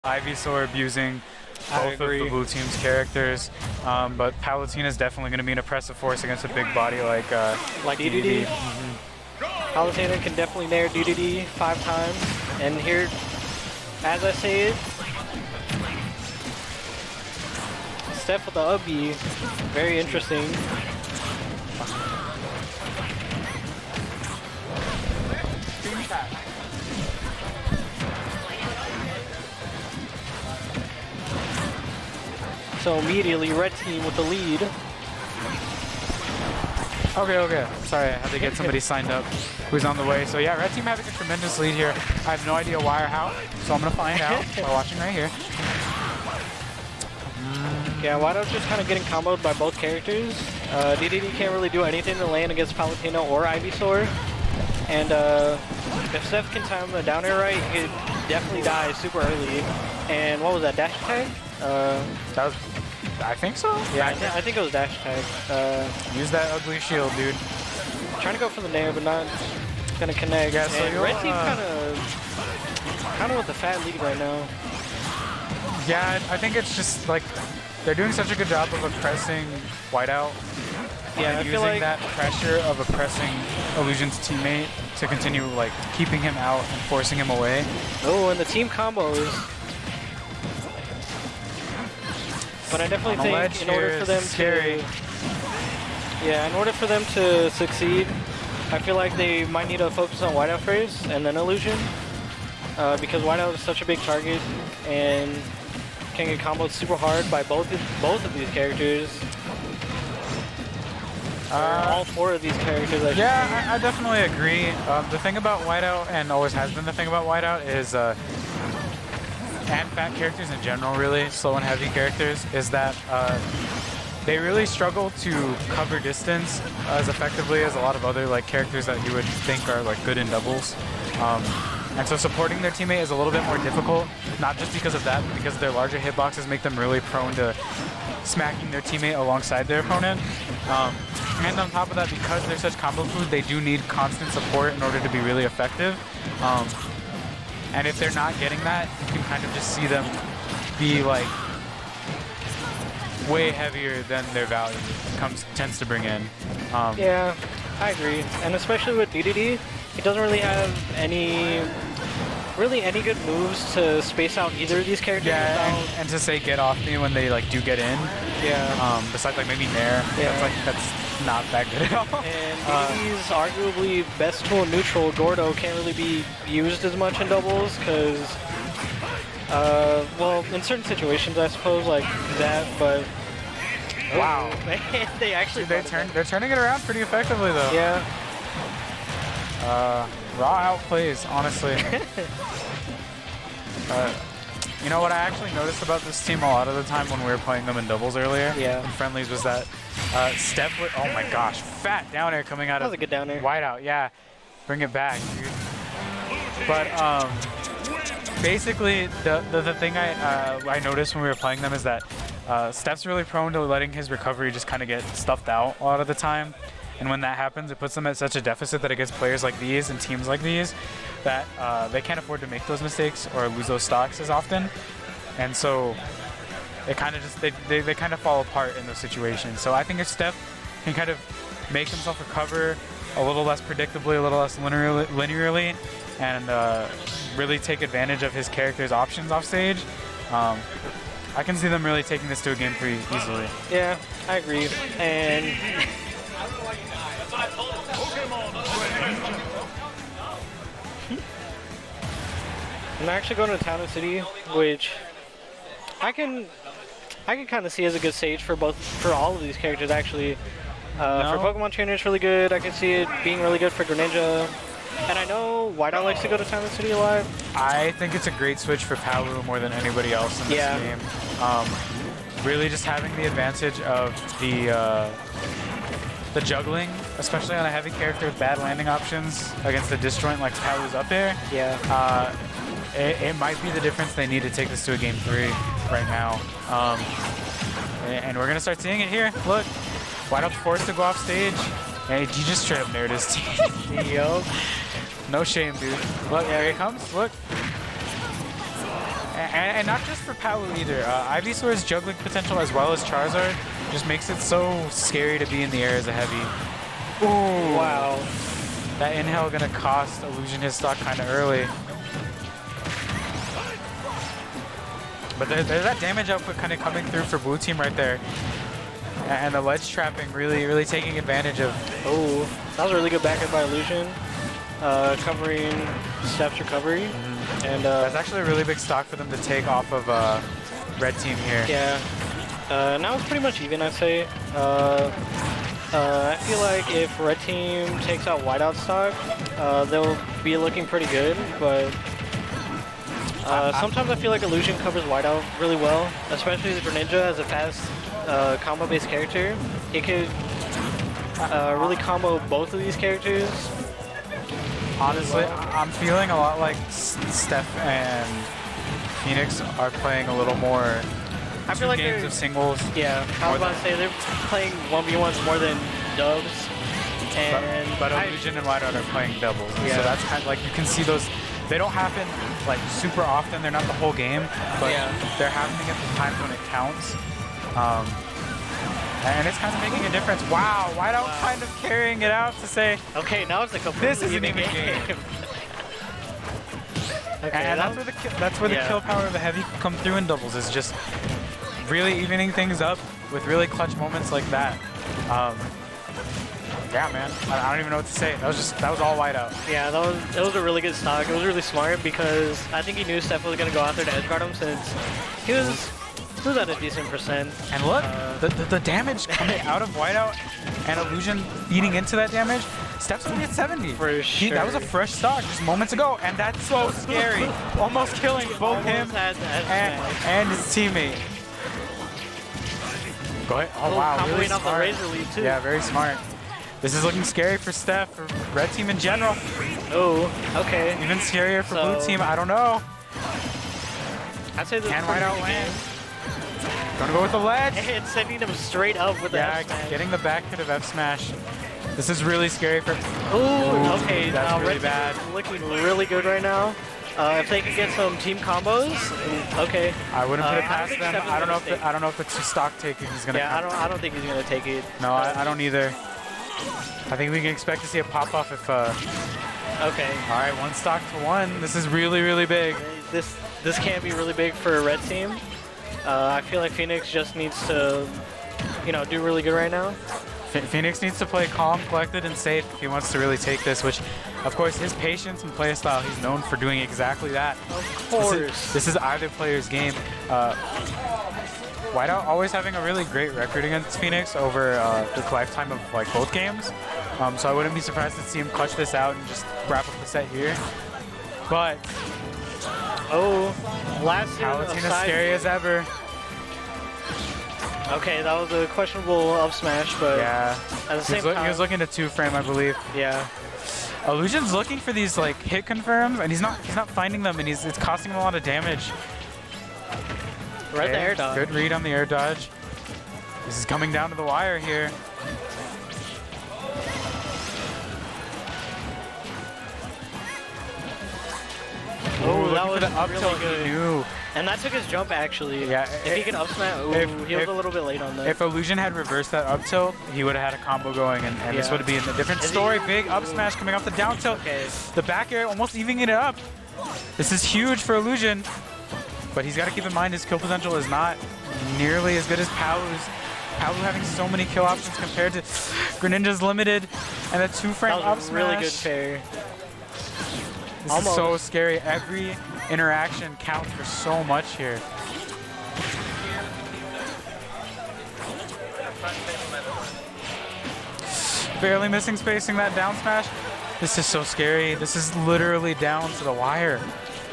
Ivysaur abusing both of the blue team's characters, but Palutena is definitely going to be an oppressive force against a big body like Dedede. Palutena can definitely nair Dedede 5 times, and here, as I say it, Steff with the Ugby, very interesting. So immediately, red team with the lead. Okay. Sorry, I had to get somebody signed up who's on the way. So yeah, red team having a tremendous lead here. I have no idea why or how, so I'm gonna find out by watching right here. Yeah, Whiteout just kind of getting comboed by both characters. Dedede can't really do anything to land against Palutena or Ivysaur. And if Steff can time the down air right, he could definitely die super early. And what was that, dash attack? That was, I think so? Yeah, I think it was dash attack. Use that ugly shield, dude. Trying to go for the nair, but not gonna connect. Yeah, so and red team kind of with the fat lead right now. Yeah, I think it's just like they're doing such a good job of oppressing Whiteout. Yeah, and using that pressure of oppressing Illusion's teammate to continue like keeping him out and forcing him away. Oh, and the team combos. But I definitely think in order for them in order for them to succeed, I feel like they might need to focus on Whiteout first and then Illusion, because Whiteout is such a big target and can get comboed super hard by both of these characters. All 4 of these characters. I definitely agree. The thing about Whiteout, and always has been the thing about Whiteout, is and fat characters in general, really, slow and heavy characters, is that they really struggle to cover distance as effectively as a lot of other like characters that you would think are like good in doubles. And so supporting their teammate is a little bit more difficult, not just because of that, but because their larger hitboxes make them really prone to smacking their teammate alongside their opponent. And on top of that, because they're such combo food, they do need constant support in order to be really effective. And if they're not getting that, you can kind of just see them be like way heavier than their value tends to bring in. Yeah, I agree. And especially with Dedede, he doesn't really have any good moves to space out either of these characters. Yeah, and to say get off me when they like do get in. Yeah. Besides like maybe nair. Yeah. That's not that good at all. And Dedede's arguably best tool in neutral, Gordo, can't really be used as much in doubles because, well, in certain situations I suppose like that, but wow, they actually they're turning it around pretty effectively though. Yeah. Raw outplays, honestly. You know what I actually noticed about this team a lot of the time when we were playing them in doubles earlier, in friendlies, was that Steff with, oh my gosh, fat down air coming out of a good down air. Whiteout, yeah. Bring it back, dude. But basically, the thing I noticed when we were playing them is that Steff's really prone to letting his recovery just kind of get stuffed out a lot of the time. And when that happens, it puts them at such a deficit that against players like these and teams like these that they can't afford to make those mistakes or lose those stocks as often. And so it kind of just, they kind of fall apart in those situations. So I think if Steff can kind of make himself recover a little less predictably, a little less linearly, and really take advantage of his character's options off stage, I can see them really taking this to a game pretty easily. Yeah, I agree. And I'm actually going to Town and City, which I can kind of see as a good stage for all of these characters actually. For Pokemon Trainer, it's really good. I can see it being really good for Greninja. And I know Whiteout likes to go to Town and City a lot. I think it's a great switch for Palu more than anybody else in this game. Really just having the advantage of the juggling, especially on a heavy character with bad landing options against a disjoint like Palu's up there. Yeah. It might be the difference they need to take this to a game 3 right now. And we're going to start seeing it here. Look, Whiteout's forced to go off stage. And he just straight up naired his team. Yo. No shame, dude. Look, there he comes. Look. And not just for Palu either. Ivysaur's juggling potential as well as Charizard just makes it so scary to be in the air as a heavy. Ooh. Wow. That inhale gonna cost Illusion his stock kind of early. But there's that damage output kind of coming through for blue team right there. And the ledge trapping really taking advantage of. Oh, that was a really good back end by Illusion. Covering Steff's recovery. And that's actually a really big stock for them to take off of red team here. Yeah. Now it's pretty much even, I'd say. I feel like if red team takes out Whiteout stock, they'll be looking pretty good, but sometimes I feel like Illusion covers Whiteout really well, especially the Greninja as a fast combo-based character. He could really combo both of these characters. Honestly, I'm feeling a lot like Steff and Phoenix are playing a little more I feel like games of singles. Yeah, I was about to say they're playing 1v1s more than dubs. And but Illusion and Whiteout are playing doubles. Yeah. So that's kind of like, you can see those, they don't happen like super often, they're not the whole game, but they're happening at the times when it counts. And it's kind of making a difference. Wow, Whiteout kind of carrying it out to say, okay, now it's a completely this isn't even a game. Okay, and that's where the kill power of a heavy come through in doubles, is just really evening things up with really clutch moments like that. Yeah, man, I don't even know what to say. That was all Whiteout. Yeah, it was a really good stock. It was really smart because I think he knew Steff was gonna go out there to edge guard him since he was at a decent percent. And look, the damage coming out of Whiteout and Illusion feeding into that damage. Steph's only at 70. For sure. That was a fresh stock just moments ago, and that's so scary. Almost killing both him and his teammate. Go ahead. Oh wow, really smart. Off the razor lead too. Yeah, very smart. This is looking scary for Steff, for red team in general. Oh, okay. Even scarier for blue team. I don't know. I'd say this can Whiteout land? Gonna go with the ledge. And sending him straight up with the F smash. Getting the back hit of F smash. This is really scary for. Ooh, okay. That's now really red bad. team is looking really good right now. If they can get some team combos, okay. I wouldn't put it past them. I don't know if the stock taking is gonna. Yeah, come. I don't think he's gonna take it. No, I don't either. I think we can expect to see a pop off if. Okay. All right, 1 stock to 1. This is really big. This can be really big for a red team. I feel like Phoenix just needs to, do really good right now. Phoenix needs to play calm, collected, and safe if he wants to really take this, which, of course, his patience and play style, he's known for doing exactly that. Of course. This is either player's game. Whiteout always having a really great record against Phoenix over the lifetime of both games. So I wouldn't be surprised to see him clutch this out and just wrap up the set here. But last year Palutena scary as ever. Okay, that was a questionable up smash, but yeah, at the same time, he was looking to 2-frame, I believe. Yeah. Illusion's looking for these hit confirms, and he's not finding them, and it's costing him a lot of damage. Right, the air dodge. Good read on the air dodge. This is coming down to the wire here. Oh, that was the up really tilt. good. He knew. And that took his jump, actually. Yeah. If he could up smash, he was a little bit late on that. If Illusion had reversed that up tilt, he would have had a combo going, and this would have been a different story. Big up smash coming off the down tilt. Okay. The back air almost evening it up. This is huge for Illusion, but he's got to keep in mind his kill potential is not nearly as good as Palu's. Palu having so many kill options compared to Greninja's limited, and a 2-frame up smash. Really good fair. This is so scary. Every interaction counts for so much here. Barely missing spacing that down smash. This is so scary. This is literally down to the wire.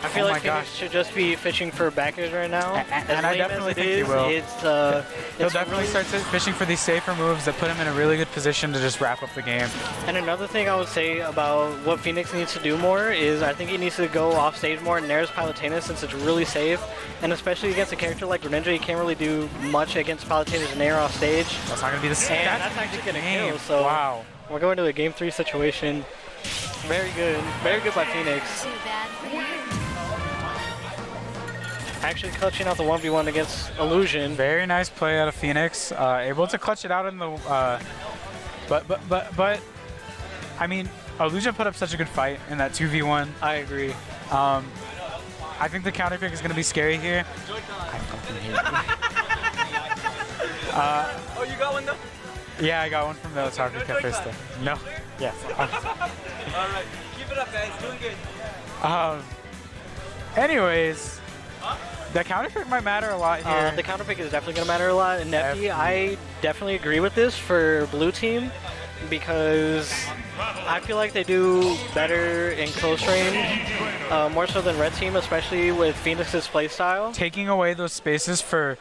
I feel like Phoenix should just be fishing for backers right now. And I definitely think he will. He'll definitely start fishing for these safer moves that put him in a really good position to just wrap up the game. And another thing I would say about what Phoenix needs to do more is I think he needs to go off stage more and Nair's Palutena since it's really safe. And especially against a character like Greninja, you can't really do much against Palutena's Nair off stage. That's not going to be the same. That's actually going to kill. So wow. We're going to a game 3 situation. Very good. Very good by Phoenix. Actually clutching out the 1v1 against Illusion. Very nice play out of Phoenix. Able to clutch it out in the... But, I mean, Illusion put up such a good fight in that 2v1. I agree. I think the counter pick is going to be scary here. I fucking hate it. Oh, you got one though? Yeah, I got one from the Otaku Cafe stuff. No. Yes. Alright, keep it up, guys. Doing good. Anyways, the counter pick might matter a lot here. The counter pick is definitely going to matter a lot. And Nefty, I definitely agree with this for blue team because I feel like they do better in close range, more so than red team, especially with Phoenix's playstyle. Taking away those spaces for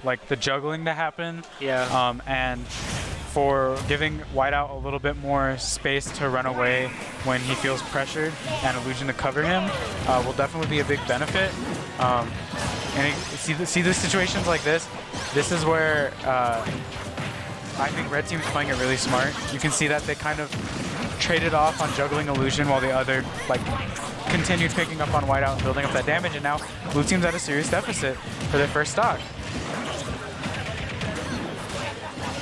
like the juggling to happen. Yeah. And for giving Whiteout a little bit more space to run away when he feels pressured and Illusion to cover him will definitely be a big benefit. And see the situations like this. This is where I think red team is playing it really smart. You can see that they kind of traded off on juggling Illusion while the other like continued picking up on Whiteout and building up that damage, and now blue team's at a serious deficit for their first stock.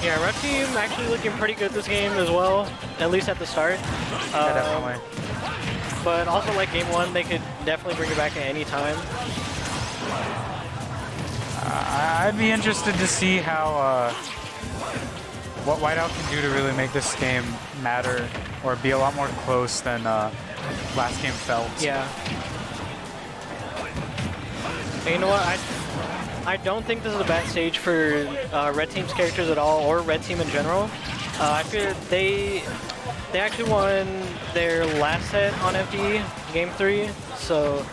Yeah, red team actually looking pretty good this game as well, at least at the start. Yeah, definitely. But also like game one, they could definitely bring it back at any time. I'd be interested to see how what Whiteout can do to really make this game matter or be a lot more close than last game felt. Yeah. And you know what? I don't think this is a bad stage for red team's characters at all, or red team in general. I feel they actually won their last set on FD, game 3, so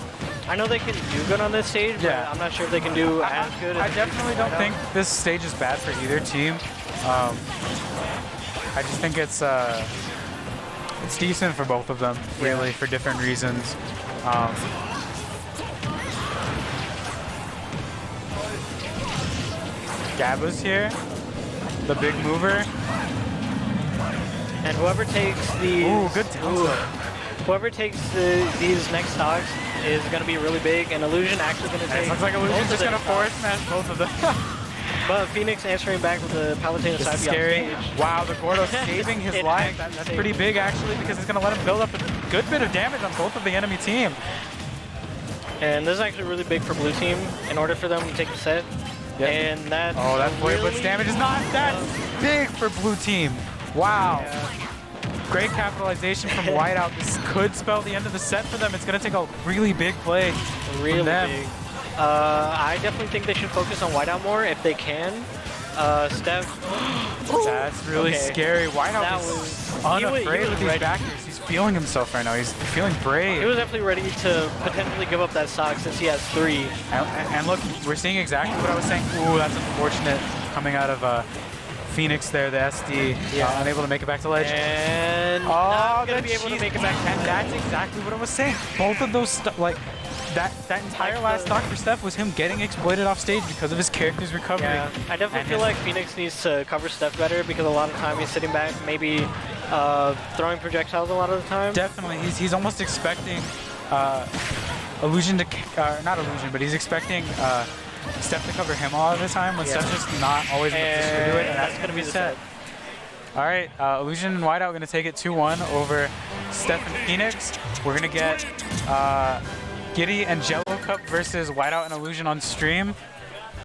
I know they can do good on this stage, but I'm not sure if they can do as good. I definitely don't think this stage is bad for either team. I just think it's decent for both of them, really, for different reasons. Gaba's here, the big mover. And whoever takes these, whoever takes these next stocks is going to be really big, and Illusion actually going to take. It looks like Illusion's just going to force smash both of them. But Phoenix answering back with the Palutena side scary. Wow, the Gordo saving his life. That's pretty big actually, because it's going to let him build up a good bit of damage on both of the enemy team. And this is actually really big for blue team in order for them to take the set. Yep. And that's that Void Blitz damage is not that big for blue team. Wow. Yeah. Great capitalization from Whiteout. This could spell the end of the set for them. It's going to take a really big play really from them. Big. I definitely think they should focus on Whiteout more if they can. Steff. That's really scary. Whiteout is unafraid of these backers. He's feeling himself right now. He's feeling brave. He was definitely ready to potentially give up that stock since he has 3. And look, we're seeing exactly what I was saying. Ooh, that's unfortunate coming out of Phoenix there, the SD, unable to make it back to ledge. And not going to be able to make it back. And that's exactly what I was saying. Both of those, like, that entire last stock for Steff was him getting exploited off stage because of his character's recovery. Yeah, I definitely feel like Phoenix needs to cover Steff better because a lot of time he's sitting back, maybe throwing projectiles a lot of the time. Definitely, he's almost expecting Illusion to, not Illusion, but he's expecting Steff to cover him all the time when Steff just not always in the position to do it, and that's going to be the set. All right, Illusion and Whiteout going to take it 2-1 over Steff and Phoenix. We're going to get Giddy and Jello Cup versus Whiteout and Illusion on stream.